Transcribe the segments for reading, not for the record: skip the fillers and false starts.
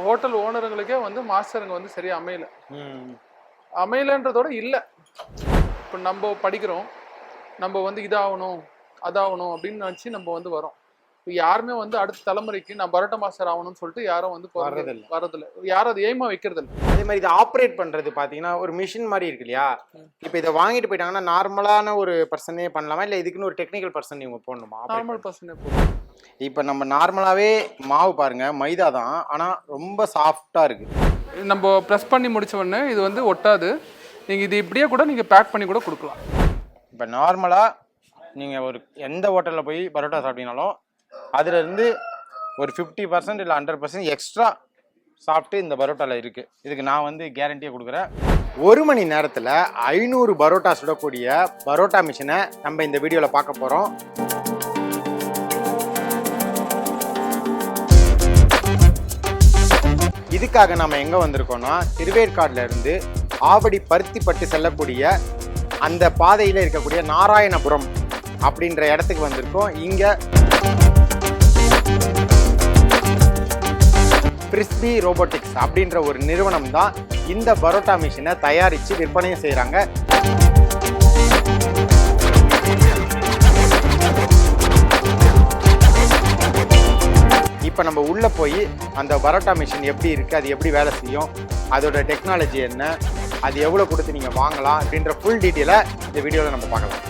Hotel ஓனருங்களுக்கே வந்து மாஸ்டருங்க வந்து சரியா அமையல. அமையலன்றதோட இல்லை. இப்போ நம்ம படிக்கிறோம், நம்ம வந்து இதாகணும் அதாகணும் அப்படின்னு நினச்சி நம்ம வந்து வரோம். இப்போ யாருமே வந்து அடுத்த தலைமுறைக்கு நான் பரோட்டா மாஸ்டர் ஆகணும்னு சொல்லிட்டு யாரும் வந்து வரதில்லை. யாரும் அது எய்மா வைக்கிறது இல்லை. அதே மாதிரி இதை ஆப்ரேட் பண்ணுறது பார்த்தீங்கன்னா ஒரு மிஷின் மாதிரி இருக்கு இல்லையா? இப்போ இதை வாங்கிட்டு போயிட்டாங்கன்னா நார்மலான ஒரு பர்சனே பண்ணலாமா, இல்லை இதுக்குன்னு ஒரு டெக்னிக்கல் பர்சன் நீங்கள் போடணுமா? நார்மல் பர்சனே போடணும். இப்போ நம்ம நார்மலாகவே மாவு பாருங்க, மைதா தான், ஆனால் ரொம்ப சாஃப்டாக இருக்குது. நம்ம ப்ரெஸ் பண்ணி முடிச்ச உடனே இது வந்து ஒட்டாது. நீங்கள் இது இப்படியே கூட நீங்கள் பேக் பண்ணி கூட கொடுக்கலாம். இப்போ நார்மலாக நீங்கள் ஒரு எந்த ஹோட்டலில் போய் பரோட்டா சாப்பிட்டீங்கனாலும் அதுலேருந்து ஒரு 50% இல்லை 100% எக்ஸ்ட்ரா சாப்பிட்டு இந்த பரோட்டாவில் இருக்குது. இதுக்கு நான் வந்து கேரண்டியை கொடுக்குறேன். 1 மணி நேரத்தில் 500 பரோட்டா சுடக்கூடிய பரோட்டா மிஷினை நம்ம இந்த வீடியோவில் பார்க்க போகிறோம். இதுக்காக நம்ம எங்கே வந்திருக்கோம்னா, திருவேற்காடுல இருந்து ஆவடி பருத்திப்பட்டு செல்லக்கூடிய அந்த பாதையில் இருக்கக்கூடிய நாராயணபுரம் அப்படின்ற இடத்துக்கு வந்திருக்கோம். இங்கே ஃப்ரிஸ்பி ரோபோட்டிக்ஸ் அப்படின்ற ஒரு நிறுவனம் தான் இந்த பரோட்டா மிஷினை தயாரித்து விற்பனையும் செய்கிறாங்க. இப்போ நம்ம உள்ளே போய் அந்த பரோட்டா மிஷின் எப்படி இருக்குது, அது எப்படி வேலை செய்யும், அதோட டெக்னாலஜி என்ன, அது எவ்வளோ கொடுத்து நீங்கள் வாங்கலாம் அப்படின்ற ஃபுல் டீட்டெயிலை இந்த வீடியோவில் நம்ம பார்க்கலாம்.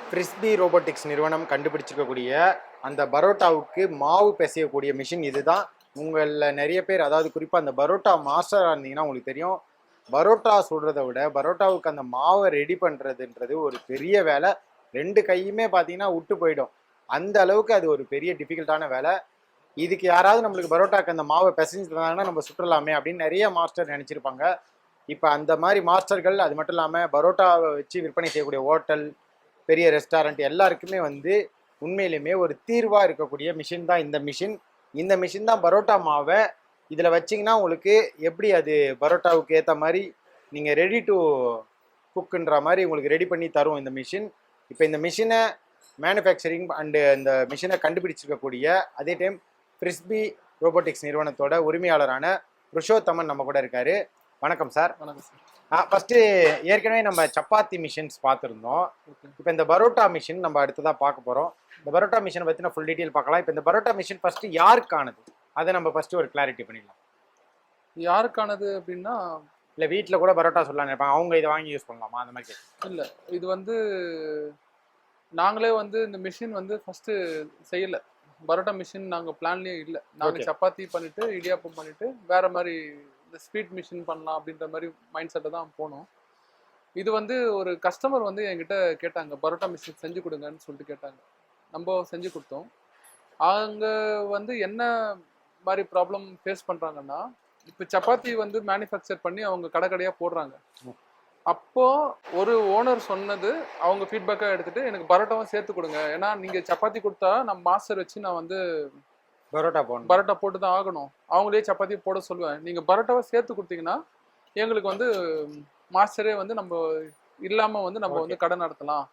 ஃப்ரிஸ்பி ரோபோட்டிக்ஸ் நிறுவனம் கண்டுபிடிச்சிருக்கக்கூடிய அந்த பரோட்டாவுக்கு மாவு பிசையக்கூடிய மிஷின் இதுதான். உங்களில் நிறைய பேர், அதாவது குறிப்பாக அந்த பரோட்டா மாஸ்டராக இருந்தீங்கன்னா உங்களுக்கு தெரியும், பரோட்டா சுடுறதை விட பரோட்டாவுக்கு அந்த மாவை ரெடி பண்ணுறதுன்றது ஒரு பெரிய வேலை. 2 கையுமே பார்த்தீங்கன்னா விட்டு போயிடும். அந்த அளவுக்கு அது ஒரு பெரிய டிஃபிகல்ட்டான வேலை. இதுக்கு யாராவது நம்மளுக்கு பரோட்டாக்கு அந்த மாவை பிசைஞ்சு தந்தாங்கன்னா நம்ம சுற்றலாமே அப்படின்னு நிறைய மாஸ்டர் நினச்சிருப்பாங்க. இப்போ அந்த மாதிரி மாஸ்டர்கள், அது மட்டும் இல்லாமல் பரோட்டாவை வச்சு விற்பனை செய்யக்கூடிய ஹோட்டல், பெரிய ரெஸ்டாரண்ட் எல்லாருக்குமே வந்து உண்மையிலுமே ஒரு தீர்வாக இருக்கக்கூடிய மிஷின் தான் இந்த மிஷின். இந்த மிஷின் தான் பரோட்டா மாவை இதில் வச்சிங்கன்னா உங்களுக்கு எப்படி அது பரோட்டாவுக்கு ஏற்ற மாதிரி நீங்கள் ரெடி டு குக்குன்ற மாதிரி உங்களுக்கு ரெடி பண்ணி தரும் இந்த மிஷின். இப்போ இந்த மிஷினை மேனுஃபேக்சரிங் அண்டு இந்த மிஷினை கண்டுபிடிச்சிருக்கக்கூடிய அதே டைம் ஃப்ரிஸ்பி ரோபோட்டிக்ஸ் நிறுவனத்தோட உரிமையாளரான புருஷோத்தமன் நம்ம கூட இருக்காரு. வணக்கம் சார். வணக்கம் சார். ஃபஸ்ட்டு ஏற்கனவே நம்ம சப்பாத்தி மிஷின்ஸ் பார்த்துருந்தோம். இப்போ இந்த பரோட்டா மிஷின் நம்ம அடுத்ததாக பார்க்க போகிறோம். இந்த பரோட்டா மிஷினை பற்றி நான் ஃபுல் டீட்டெயில் பார்க்கலாம். இப்போ இந்த பரோட்டா மிஷின் ஃபஸ்ட்டு யாருக்கானது, அதை நம்ம ஃபஸ்ட்டு ஒரு கிளாரிட்டி பண்ணிடலாம். யாருக்கானது அப்படின்னா, இல்லை வீட்டில் கூட பரோட்டா சொல்லலாம்னு நினைப்பாங்க, அவங்க இதை வாங்கி யூஸ் பண்ணலாமா அந்த மாதிரி கேட்கு? இல்லை, இது வந்து நாங்களே வந்து இந்த மிஷின் வந்து ஃபஸ்ட்டு செய்யலை. பரோட்டா மிஷின் நாங்கள் பிளான்லேயே இல்லை. நாங்கள் சப்பாத்தி பண்ணிவிட்டு இடியாப்பம் பண்ணிவிட்டு வேறு மாதிரி இந்த ஸ்வீட் மிஷின் பண்ணலாம் அப்படின்ற மாதிரி மைண்ட் செட்டை தான் போனோம். இது வந்து ஒரு கஸ்டமர் வந்து என்கிட்ட கேட்டாங்க, பரோட்டா மிஷின் செஞ்சு கொடுங்கன்னு சொல்லிட்டு கேட்டாங்க. நம்ம செஞ்சு கொடுத்தோம். அவங்க வந்து என்ன மாதிரி ப்ராப்ளம் ஃபேஸ் பண்ணுறாங்கன்னா, இப்போ சப்பாத்தி வந்து மேனுஃபேக்சர் பண்ணி அவங்க கடையாக போடுறாங்க. அப்போது ஒரு ஓனர் சொன்னது அவங்க ஃபீட்பேக்காக எடுத்துகிட்டு எனக்கு பரோட்டாவும் சேர்த்து கொடுங்க, ஏன்னா நீங்கள் சப்பாத்தி கொடுத்தா நம்ம மாஸ்டர் வச்சு நான் வந்து பரோட்டா போட்டு தான் ஆகணும், அவங்களே சப்பாத்தி போட சொல்லுவேன், நீங்கள் பரோட்டாவை சேர்த்து கொடுத்தீங்கன்னா எங்களுக்கு வந்து மாஸ்டரே வந்து நம்ம இல்லாமல் வந்து நம்ம வந்து கடை நடத்தலாம்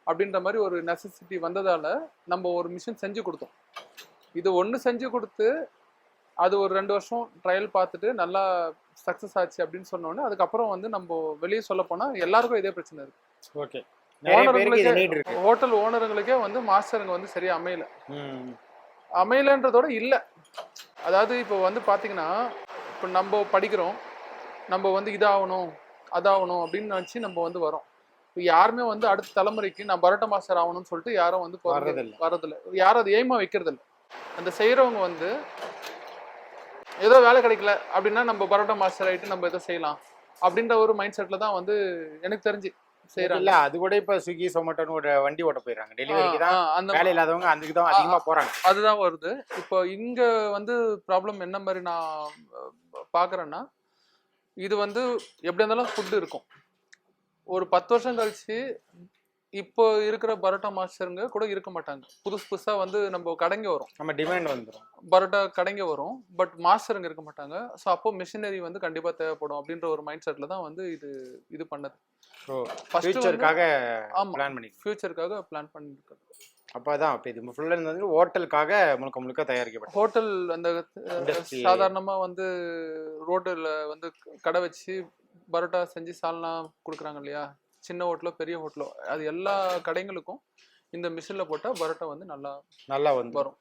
அப்படின்ற மாதிரி ஒரு நெசசிட்டி வந்ததால் நம்ம ஒரு மிஷின் செஞ்சு கொடுத்தோம். இது ஒன்று செஞ்சு கொடுத்து அது ஒரு 2 வருஷம் ட்ரையல் பார்த்துட்டு நல்லா சக்ஸஸ் ஆச்சு அப்படின்னு சொன்னோடனே அதுக்கப்புறம் வந்து நம்ம வெளியே சொல்ல போனால் எல்லாருக்கும் இதே பிரச்சனை இருக்கு. ஓகே, ஹோட்டல் ஓனருங்களுக்கே வந்து மாஸ்டருங்க வந்து சரியா அமையலன்றதோட இல்லை. அதாவது இப்போ வந்து பார்த்தீங்கன்னா, இப்போ நம்ம படிக்கிறோம், நம்ம வந்து இதாகணும் அதாகணும் அப்படின்னு நினச்சி நம்ம வந்து வரோம். இப்போ யாருமே வந்து அடுத்த தலைமுறைக்கு நான் பரோட்டா மாஸ்டர் ஆகணும்னு சொல்லிட்டு யாரும் வந்து வரதில்லை, யாரும் அது எய்மா வைக்கிறது இல்லை. அந்த செய்யறவங்க வந்து ஏதோ வேலை கிடைக்கல அப்படின்னா நம்ம பரோட்டா மாஸ்டர் ஆகிட்டு நம்ம எதோ செய்யலாம் அப்படின்ற ஒரு மைண்ட் செட்ல தான் வந்து எனக்கு தெரிஞ்சு செய்யறாங்க. இல்ல அது கூட இப்ப ஸ்விக்கி சொமேட்டோன்னு ஒரு வண்டி ஓட்ட போயிடுறாங்க, டெலிவரிக்கு தான் அந்த வேலை இல்லாதவங்க அதுக்கு தான் அதிகமா போறாங்க. அதுதான் வருது. இப்போ இங்க வந்து ப்ராப்ளம் என்ன மாதிரி நான் பாக்குறேன்னா, இது வந்து எப்படி இருந்தாலும் ஃபுட் இருக்கும். ஒரு 10 வருஷம் கழிச்சு இப்போ இருக்கிற பரோட்டா மாஸ்டருங்க கூட இருக்க மாட்டாங்க. புதுசா வந்து நம்ம கடைங்க வரும், நம்ம டிமாண்ட் வந்துடும், பரோட்டா கடைங்க வரும், பட் மாஸ்டருங்க இருக்க மாட்டாங்க. ஸோ அப்போ மிஷினரி வந்து கண்டிப்பா தேவைப்படும் அப்படின்ற ஒரு மைண்ட் செட்ல தான் வந்து இது பண்ணது. ஃபியூச்சருக்காக பிளான் பண்ணி ஃபியூச்சருக்காக பிளான் பண்ணிருக்காங்க. அப்பதான் அப்ப இது ஃபுல்லா வந்து ஹோட்டலுக்காக முழுக்க தயாரிக்கப்பட்ட ஹோட்டல். அந்த சாதாரணமா வந்து ரோட்டில் வந்து கடை வச்சு பரோட்டா செஞ்சு சால்னா கொடுக்குறாங்க இல்லையா, சின்ன ஹோட்டலோ பெரிய ஹோட்டலோ, அது எல்லா கடைங்களுக்கும் இந்த மிஷின்ல போட்டா பரோட்டா வந்து நல்லா வந்து வரும்.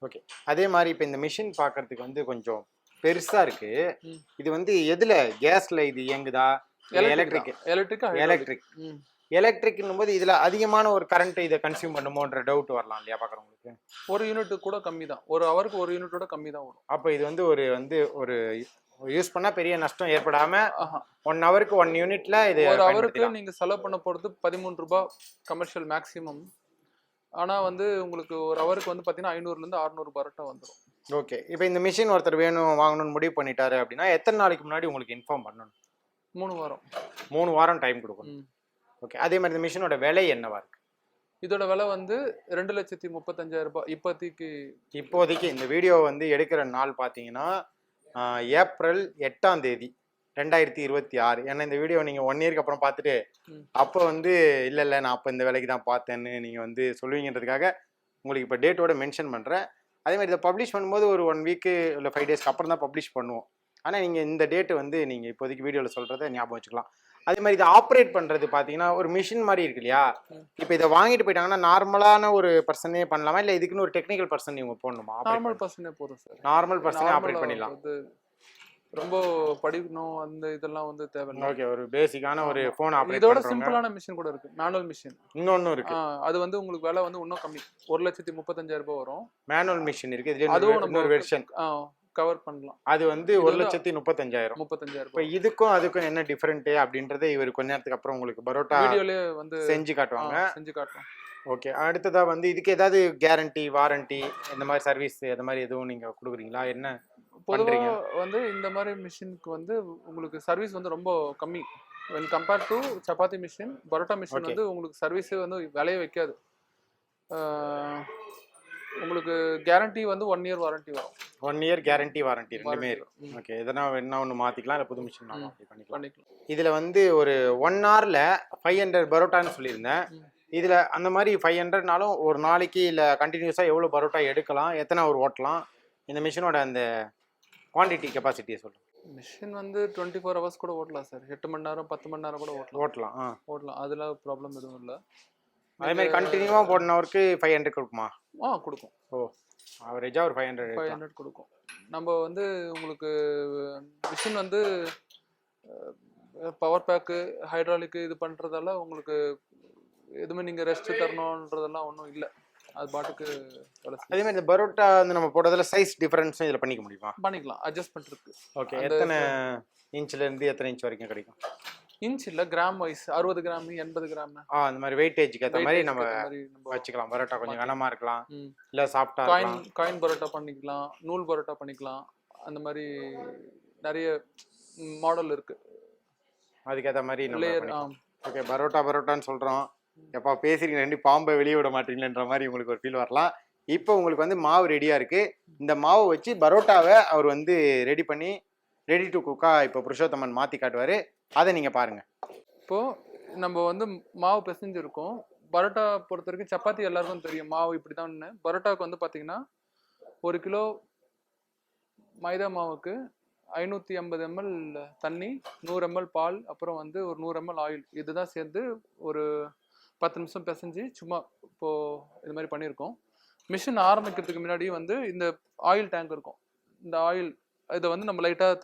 ஓகே. அதே மாதிரி இப்போ இந்த மிஷின் பார்க்கறதுக்கு வந்து கொஞ்சம் பெருசா இருக்கு. இது வந்து எதுல, கேஸ்ல இது இயங்குதா, எலக்ட்ரிக்னும் போது இதுல அதிகமான ஒரு கரண்ட் இதை கன்சியூம் பண்ணுமோன்ற டவுட் வரலாம் இல்லையா பாக்குறவங்களுக்கு? ஒரு யூனிட் கூட கம்மி தான், ஒரு ஹவருக்கு ஒரு யூனிட்டோட கம்மி தான் வரும். அப்போ இது வந்து ஒரு யூஸ் பண்ணா பெரிய நஷ்டம் ஏற்படாம 1 ஹவருக்கு 1 யூனிட்ல இது ஒரு ஹவருக்கு நீங்க செலவு பண்ண போறது 13 ரூபாய் கமர்ஷியல் மேக்ஸிமம். ஆனா வந்து உங்களுக்கு ஒரு ஹவருக்கு வந்து பாத்தீங்கன்னா 500 இருந்து 600 பரோட்டா வந்துடும். ஓகே. இப்போ இந்த மிஷின் ஒருத்தர் வேணும் வாங்கணும்னு முடிவு பண்ணிட்டாரு அப்படின்னா எத்தனை நாளைக்கு முன்னாடி உங்களுக்கு இன்ஃபார்ம் பண்ணணும்? 3 வாரம் டைம் கொடுக்கணும். ஓகே. அதே மாதிரி இந்த மிஷினோட விலை என்னவா இருக்கு? இதோட விலை வந்து 2,35,000 ரூபாய் இப்போதைக்கு. இந்த வீடியோ வந்து எடுக்கிற நாள் பார்த்தீங்கன்னா ஏப்ரல் 8ஆம் தேதி 2026. ஏன்னா இந்த வீடியோ நீங்கள் 1 இயருக்கு அப்புறம் பார்த்துட்டு அப்போ வந்து இல்லை நான் அப்போ இந்த விலைக்கு தான் பார்த்தேன்னு நீங்கள் வந்து சொல்லுவீங்கன்றதுக்காக உங்களுக்கு இப்போ டேட்டோட மென்ஷன் பண்ணுறேன். அதே மாதிரி இதை பப்ளிஷ் பண்ணும்போது ஒரு 1 வீக்கு இல்லை 5 டேஸ்க்கு அப்புறம் தான் பப்ளிஷ் பண்ணுவோம். ஆனால் நீங்கள் இந்த டேட்டு வந்து நீங்கள் இப்போதைக்கு வீடியோவில் சொல்கிறத ஞாபகம் வச்சுக்கலாம். அதே மாதிரி இதை ஆப்ரேட் பண்ணுறது பார்த்தீங்கன்னா ஒரு மிஷின் மாதிரி இருக்கு இல்லையா? இப்போ இதை வாங்கிட்டு போயிட்டாங்கன்னா நார்மலான ஒரு பர்சனே பண்ணலாமா, இல்லை இதுக்குன்னு ஒரு டெக்னிக்கல் பர்சன் நீங்கள் போடணுமா? நார்மல் பர்சனே போதும் சார். நார்மல் பர்சனே ஆப்ரேட் பண்ணிடலாம். ரொம்ப படிக்கணும் அந்த இதெல்லாம் வந்து தேவையில்லை. ஓகே. ஒரு பேசிக்கான ஒரு ஃபோன் ஆப்ரேட் இதோட சிம்பிளான மிஷின் கூட இருக்கு, மேனுவல் மிஷின். இன்னொன்னு இருக்கு, அது வந்து உங்களுக்கு விலை வந்து இன்னும் கம்மி, 1,35,000 ரூபாய் வரும். மேனுவல் மிஷின் இருக்கு, இதுல அதுவும் இன்னொரு வெர்ஷன் கவர் பண்ணலாம். அது வந்து 1,35,000. இப்போ இதுக்கும் அதுக்கும் என்ன டிஃபரெண்ட் அப்படின்றத இவர் கொஞ்ச நேரத்துக்கு அப்புறம் உங்களுக்கு பரோட்டா வீடியோலயே வந்து செஞ்சு காட்டுவாங்க. ஓகே. அடுத்ததா வந்து இதுக்கு ஏதாவது கேரண்டி வாரண்டி இந்த மாதிரி சர்வீஸ் அந்த மாதிரி எதுவும் நீங்க கொடுக்குறீங்களா? என்ன பொதுவாக வந்து இந்த மாதிரி மிஷினுக்கு வந்து உங்களுக்கு சர்வீஸ் வந்து ரொம்ப கம்மி. when compared to chapati machine, parotta machine வந்து உங்களுக்கு சர்வீஸே வந்து விலையே வைக்காது. உங்களுக்கு கேரண்டி வந்து 1 இயர் வாரண்டி வரும். 1 இயர் கேரண்டி வாரண்டி ரெண்டுமே இருக்கு. ஓகே. எதனா வேணா ஒன்று மாற்றிக்கலாம், இல்லை புது மிஷின் பண்ணிக்கலாம். இதில் வந்து ஒரு 1 ஹவரில் 500 பரோட்டான்னு சொல்லியிருந்தேன். இதில் அந்த மாதிரி 500னாலும் ஒரு நாளைக்கு இல்லை கண்டினியூஸாக எவ்வளோ பரோட்டா எடுக்கலாம், எத்தனை ஹவர் ஓட்டலாம், இந்த மிஷினோட அந்த குவான்டிட்டி கெப்பாசிட்டியை சொல்லுங்கள். மிஷின் வந்து 24 ஹவர்ஸ் கூட ஓட்டலாம் சார். 8 மணி நேரம் 10 மணி நேரம் கூட ஓட்டலாம். அதில் ப்ராப்ளம் எதுவும் இல்லை. அதே மாதிரி கண்டினியூவாக போடனவருக்கு 500 கொடுக்குமா? கொடுக்கும். ஆவரேஜாக ஒரு 500 கொடுக்கும். நம்ம வந்து உங்களுக்கு மிஷின் வந்து பவர் பேக்கு ஹைட்ராலிக்கு இது பண்ணுறதால உங்களுக்கு எதுவுமே நீங்கள் ரெஸ்ட் தரணுன்றதெல்லாம் ஒன்றும் இல்லை, அது பாட்டுக்கு. அதே மாதிரி இந்த பரோட்டா வந்து நம்ம போடுறதுல சைஸ் டிஃபரன்ஸும் இதில் பண்ணிக்க முடியுமா? பண்ணிக்கலாம், அட்ஜஸ்ட்மெண்ட் இருக்கு. ஓகே. எத்தனை இன்ச்லேருந்து எத்தனை இன்ச் வரைக்கும் கிடைக்கும்? இன்ச் இல்லை, கிராம் வைஸ் 60 கிராம் 80 கிராம் அந்த மாதிரி வெயிட்டேஜுக்கு ஏற்ற மாதிரி நம்ம வச்சுக்கலாம். பரோட்டா கொஞ்சம் கனமா இருக்கலாம், இல்லை சாஃப்டா காயின் பரோட்டா பண்ணிக்கலாம், நூல் பரோட்டா பண்ணிக்கலாம், அந்த மாதிரி நிறைய மாடல் இருக்கு. அதுக்கேற்ற மாதிரி ஓகே. பரோட்டான்னு சொல்கிறோம், எப்போ பேசுறீங்க 2 பாம்பை வெளியே விட மாட்டீங்களேன்ற மாதிரி உங்களுக்கு ஒரு ஃபீல் வரலாம். இப்போ உங்களுக்கு வந்து மாவு ரெடியாக இருக்குது. இந்த மாவை வச்சு பரோட்டாவை அவர் வந்து ரெடி டு குக்காக இப்போ புருஷோத்தமன் மாற்றி காட்டுவார். அதை நீங்கள் பாருங்கள். இப்போது நம்ம வந்து மாவு பிசைஞ்சிருக்கோம். பரோட்டா பொறுத்த வரைக்கும் சப்பாத்தி எல்லாருக்கும் தெரியும் மாவு இப்படி தான். பரோட்டாவுக்கு வந்து பார்த்தீங்கன்னா 1 கிலோ மைதா மாவுக்கு 550 ml தண்ணி, 100 ml பால், அப்புறம் வந்து ஒரு 100 ml ஆயில், இதுதான் சேர்ந்து ஒரு 10 நிமிஷம் பிசைஞ்சு சும்மா இப்போது இது மாதிரி பண்ணியிருக்கோம். மிஷின் ஆரம்பிக்கிறதுக்கு முன்னாடி வந்து இந்த ஆயில் டேங்க் இருக்கும். இந்த ஆயில் இதை வந்து நம்ம லைட்டாக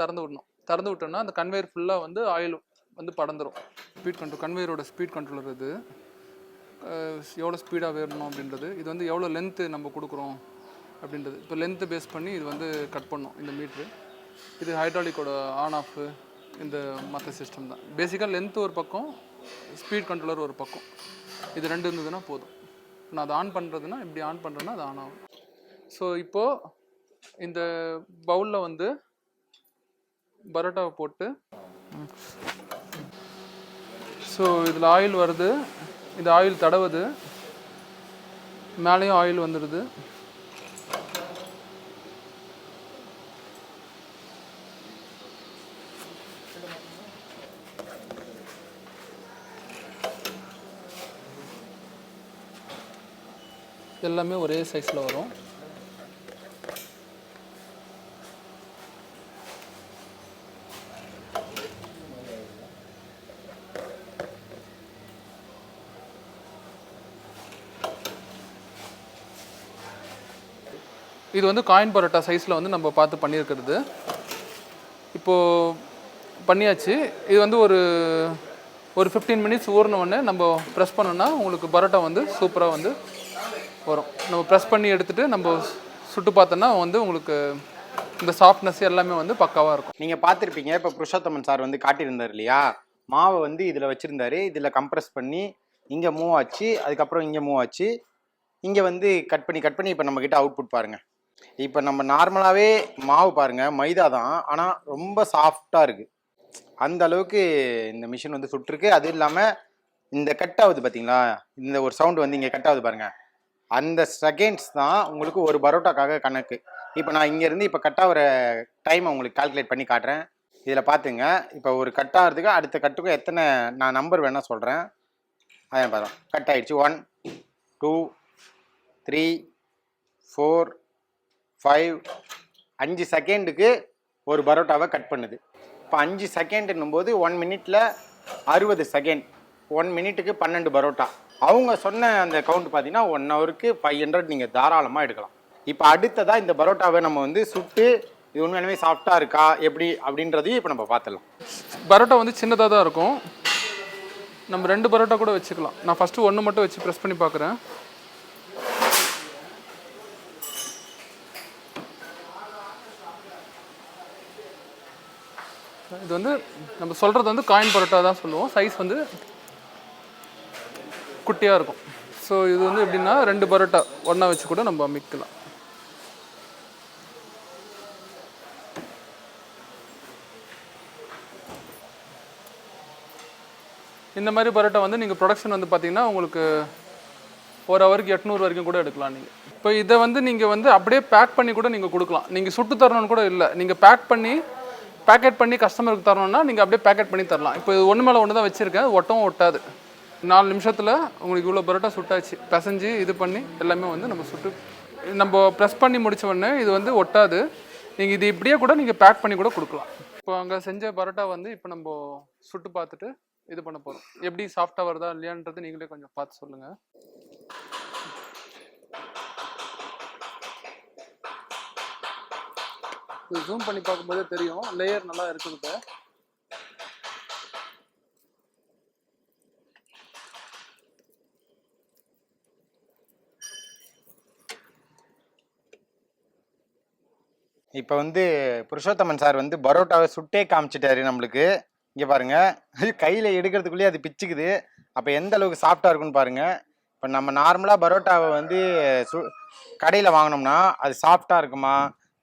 திறந்து விட்டோம்னா அந்த கன்வேயர் ஃபுல்லாக வந்து ஆயில் வந்து படந்துடும். ஸ்பீட் கண்ட்ரோல், கன்வேயரோட ஸ்பீட் கண்ட்ரோலர் இது. எவ்வளோ ஸ்பீடாக வேறணும் அப்படின்றது, இது வந்து எவ்வளோ லென்த்து நம்ம கொடுக்குறோம் அப்படின்றது. இப்போ லென்த்து பேஸ் பண்ணி இது வந்து கட் பண்ணும் இந்த மீட்ரு. இது ஹைட்ராலிக்கோட ஆன் ஆஃபு, இந்த மற்ற சிஸ்டம் தான். பேசிக்காக லென்த்து ஒரு பக்கம், ஸ்பீட் கண்ட்ரோலர் ஒரு பக்கம், இது 2 இருந்ததுன்னா போதும். நான் அதை ஆன் பண்ணுறதுன்னா இப்படி ஆன் பண்ணுறேன்னா அது ஆன் ஆகும். ஸோ இப்போது இந்த பவுலில் வந்து பரோட்டாவை போட்டு, ஸோ இதில் ஆயில் வருது, இந்த ஆயில் தடவுது, மேலேயும் ஆயில் வந்துடுது. எல்லாமே ஒரே சைஸில் வரும். இது வந்து காயின் பரோட்டா சைஸில் வந்து நம்ம பார்த்து பண்ணியிருக்கிறது. இப்போது பண்ணியாச்சு. இது வந்து ஒரு 15 மினிட்ஸ் ஊறின உடனே நம்ம ப்ரெஸ் பண்ணோன்னா உங்களுக்கு பரோட்டா வந்து சூப்பராக வந்து வரும். நம்ம ப்ரெஸ் பண்ணி எடுத்துகிட்டு நம்ம சுட்டு பார்த்தோன்னா வந்து உங்களுக்கு இந்த சாஃப்ட்னஸ் எல்லாமே வந்து பக்காவாக இருக்கும். நீங்கள் பார்த்துருப்பீங்க, இப்போ புருஷோத்தமன் சார் வந்து காட்டியிருந்தார் இல்லையா, மாவை வந்து இதில் வச்சுருந்தாரு, இதில் கம்ப்ரெஸ் பண்ணி இங்கே மூவ் ஆச்சு, அதுக்கப்புறம் இங்கே மூவ் ஆச்சு, இங்கே வந்து கட் பண்ணி இப்போ நம்மக்கிட்ட அவுட்புட் பாருங்கள். இப்போ நம்ம நார்மலாகவே மாவு பாருங்கள் மைதா தான், ஆனால் ரொம்ப சாஃப்டாக இருக்குது. அந்த அளவுக்கு இந்த மிஷின் வந்து சுட்டுருக்கு. அது இல்லாமல் இந்த கட் ஆகுது பார்த்தீங்களா, இந்த ஒரு சவுண்டு வந்து இங்கே கட் ஆகுது பாருங்கள், அந்த செகண்ட்ஸ் தான் உங்களுக்கு ஒரு பரோட்டாக்காக கணக்கு. இப்போ நான் இங்கேருந்து இப்போ கட் ஆகிற டைமை உங்களுக்கு கால்குலேட் பண்ணி காட்டுறேன். இதில் பார்த்துங்க, இப்போ ஒரு கட் ஆகிறதுக்கு அடுத்த கட்டுக்கும் எத்தனை நான் நம்பர் வேணால் சொல்கிறேன். அதான் பாருங்க, கட் ஆகிடுச்சு. 1 2 3 4 5 5 செகண்டுக்கு ஒரு பரோட்டாவை கட் பண்ணுது. இப்போ 5 செகண்டுன்னும் போது 1 மினிட்ல 60 செகண்ட், 1 மினிட்டுக்கு 12 பரோட்டா. அவங்க சொன்ன அந்த கவுண்ட் பார்த்தீங்கன்னா 1 ஹவருக்கு 500 நீங்கள் தாராளமாக எடுக்கலாம். இப்போ அடுத்ததாக இந்த பரோட்டாவை நம்ம வந்து சுட்டு இது உண்மையிலுமே சாஃப்டாக இருக்கா எப்படி அப்படின்றதையும் இப்போ நம்ம பார்த்துடலாம். பரோட்டா வந்து சின்னதாக தான் இருக்கும். நம்ம 2 பரோட்டா கூட வச்சுக்கலாம். நான் ஃபஸ்ட்டு 1 மட்டும் வச்சு ப்ரெஸ் பண்ணி பார்க்குறேன். இது வந்து நம்ம சொல்கிறது வந்து காயின் பரோட்டா தான் சொல்லுவோம். சைஸ் வந்து குட்டியாக இருக்கும். ஸோ இது வந்து எப்படின்னா 2 பரோட்டா ஒன்றா வச்சு கூட நம்ம அமைக்கலாம். இந்த மாதிரி பரோட்டா வந்து நீங்கள் ப்ரொடக்ஷன் வந்து பார்த்தீங்கன்னா உங்களுக்கு 1 ஹவருக்கு 800 வரைக்கும் கூட எடுக்கலாம் நீங்கள். இப்போ இதை வந்து நீங்கள் வந்து அப்படியே பேக் பண்ணி கூட நீங்கள் கொடுக்கலாம். நீங்கள் சுட்டு தரணும்னு கூட இல்லை, நீங்கள் பேக்கெட் பண்ணி கஸ்டமருக்கு தரணும்னா நீங்கள் அப்படியே பேக்கெட் பண்ணி தரலாம். இப்போ இது ஒன்று மேலே ஒன்று தான் வச்சுருக்கேன், ஒட்டவும் ஒட்டாது. 4 நிமிஷத்தில் உங்களுக்கு இவ்வளோ பரோட்டா சுட்டாச்சு. பிசைஞ்சு இது பண்ணி எல்லாமே வந்து நம்ம ப்ரெஸ் பண்ணி முடித்த உடனே இது வந்து ஒட்டாது. நீங்கள் இது இப்படியே கூட நீங்கள் பேக் பண்ணி கூட கொடுக்கலாம். இப்போ அங்கே செஞ்ச பரோட்டா வந்து இப்போ நம்ம சுட்டு பார்த்துட்டு இது பண்ண போகிறோம். எப்படி சாஃப்டாக வருதா இல்லையான்றது நீங்களே கொஞ்சம் பார்த்து சொல்லுங்கள். இது ஜூம் பண்ணி பார்க்கும்போதே தெரியும் லேயர் நல்லா இருக்குது. இப்போ வந்து புருஷோத்தமன் சார் வந்து பரோட்டாவை சுட்டே காமிச்சிட்டாரு நம்மளுக்கு. இங்கே பாருங்கள், கையில் எடுக்கிறதுக்குள்ளேயே அது பிச்சுக்குது. அப்போ எந்த அளவுக்கு சாஃப்டாக இருக்குன்னு பாருங்கள். இப்போ நம்ம நார்மலாக பரோட்டாவை வந்து கடையில் வாங்கினோம்னா அது சாஃப்டாக இருக்குமா,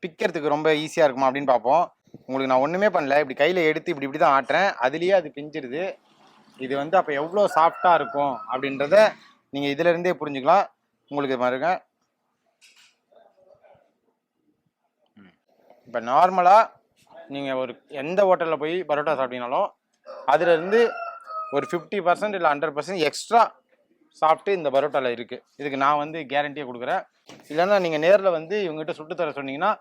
பிக்கிறதுக்கு ரொம்ப ஈஸியாக இருக்குமா அப்படின்னு பார்ப்போம். உங்களுக்கு நான் ஒன்றுமே பண்ணல, இப்படி கையில் எடுத்து இப்படி தான் ஆட்டுறேன், அதுலேயே அது பிஞ்சிருது. இது வந்து அப்போ எவ்வளோ சாஃப்டாக இருக்கும் அப்படின்றத நீங்கள் இதிலேருந்தே புரிஞ்சுக்கலாம். உங்களுக்கு பாருங்க, இப்போ நார்மலாக நீங்கள் ஒரு எந்த ஹோட்டலில் போய் பரோட்டா சாப்பிட்டீங்கனாலும் அதுலேருந்து ஒரு 50% இல்லை 100% எக்ஸ்ட்ரா சாப்பிட்டு இந்த பரோட்டாவில் இருக்குது. இதுக்கு நான் வந்து கேரண்டியாக கொடுக்குறேன். இல்லைன்னா நீங்கள் நேரில் வந்து இவங்ககிட்ட சுட்டு தர சொன்னீங்கன்னா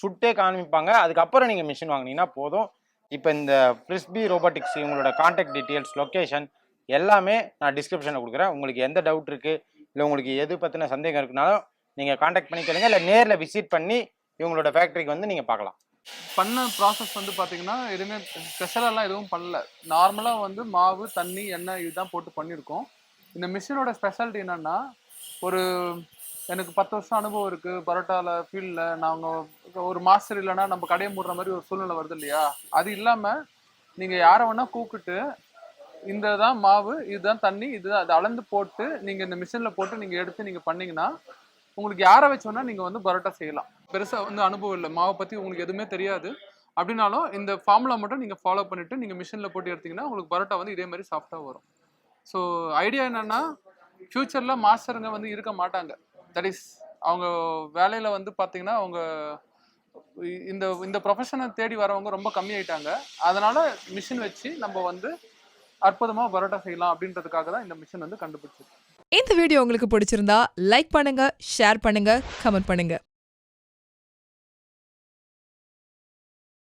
சுட்டே காமிப்பாங்க. அதுக்கப்புறம் நீங்கள் மிஷின் வாங்கினீங்கன்னா போதும். இப்போ இந்த ஃப்ரிஸ்பி ரோபோட்டிக்ஸ் இவங்களோட கான்டாக்ட் டீட்டெயில்ஸ், லொக்கேஷன் எல்லாமே நான் டிஸ்கிரிப்ஷனில் கொடுக்குறேன். உங்களுக்கு எந்த டவுட் இருக்குது இல்லை உங்களுக்கு எது பற்றின சந்தேகம் இருக்குனாலும் நீங்கள் கான்டாக்ட் பண்ணி கேளுங்க, இல்லை நேரில் விசிட் பண்ணி இவங்களோட ஃபேக்ட்ரிக்கு வந்து நீங்கள் பார்க்கலாம். பண்ண ப்ராசஸ் வந்து பார்த்தீங்கன்னா எதுவுமே ஸ்பெஷலாலாம் எதுவும் பண்ணல. நார்மலாக வந்து மாவு, தண்ணி, எண்ணெய் இதுதான் போட்டு பண்ணியிருக்கோம். இந்த மிஷினோட ஸ்பெஷாலிட்டி என்னன்னா, ஒரு எனக்கு 10 வருஷம் அனுபவம் இருக்கு பரோட்டால ஃபீல்டில். நாங்கள் ஒரு மாஸ்டர் இல்லைன்னா நம்ம கடையை மூடுற மாதிரி ஒரு சூழ்நிலை வருது இல்லையா? அது இல்லாமல் நீங்கள் யாரை வேணா கூப்பிட்டு இந்த தான் மாவு, இதுதான் தண்ணி, இதுதான் அதை அளந்து போட்டு நீங்கள் இந்த மிஷினில் போட்டு நீங்கள் எடுத்து நீங்கள் பண்ணீங்கன்னா உங்களுக்கு யாரை வச்சோன்னா நீங்கள் வந்து பரோட்டா செய்யலாம். பெருசாக வந்து அனுபவம் இல்லை, மாவை பற்றி உங்களுக்கு எதுவுமே தெரியாது அப்படின்னாலும் இந்த ஃபார்முலா மட்டும் நீங்கள் ஃபாலோ பண்ணிவிட்டு நீங்கள் மிஷினில் போட்டு எடுத்தீங்கன்னா உங்களுக்கு பரோட்டா வந்து இதே மாதிரி சாஃப்டாக வரும். ஸோ ஐடியா என்னன்னா ஃப்யூச்சரில் மாஸ்டருங்க வந்து இருக்க மாட்டாங்க. தட் இஸ் அவங்க வேலையில் வந்து பார்த்தீங்கன்னா அவங்க இந்த இந்த ப்ரொஃபஷனை தேடி வரவங்க ரொம்ப கம்மியாயிட்டாங்க. அதனால மிஷின் வச்சு நம்ம வந்து அற்புதமாக பரோட்டா செய்யலாம் அப்படின்றதுக்காக தான் இந்த மிஷின் வந்து கண்டுபிடிச்சது. இந்த வீடியோ உங்களுக்கு பிடிச்சிருந்தா லைக் பண்ணுங்க, ஷேர் பண்ணுங்க, கமெண்ட் பண்ணுங்க.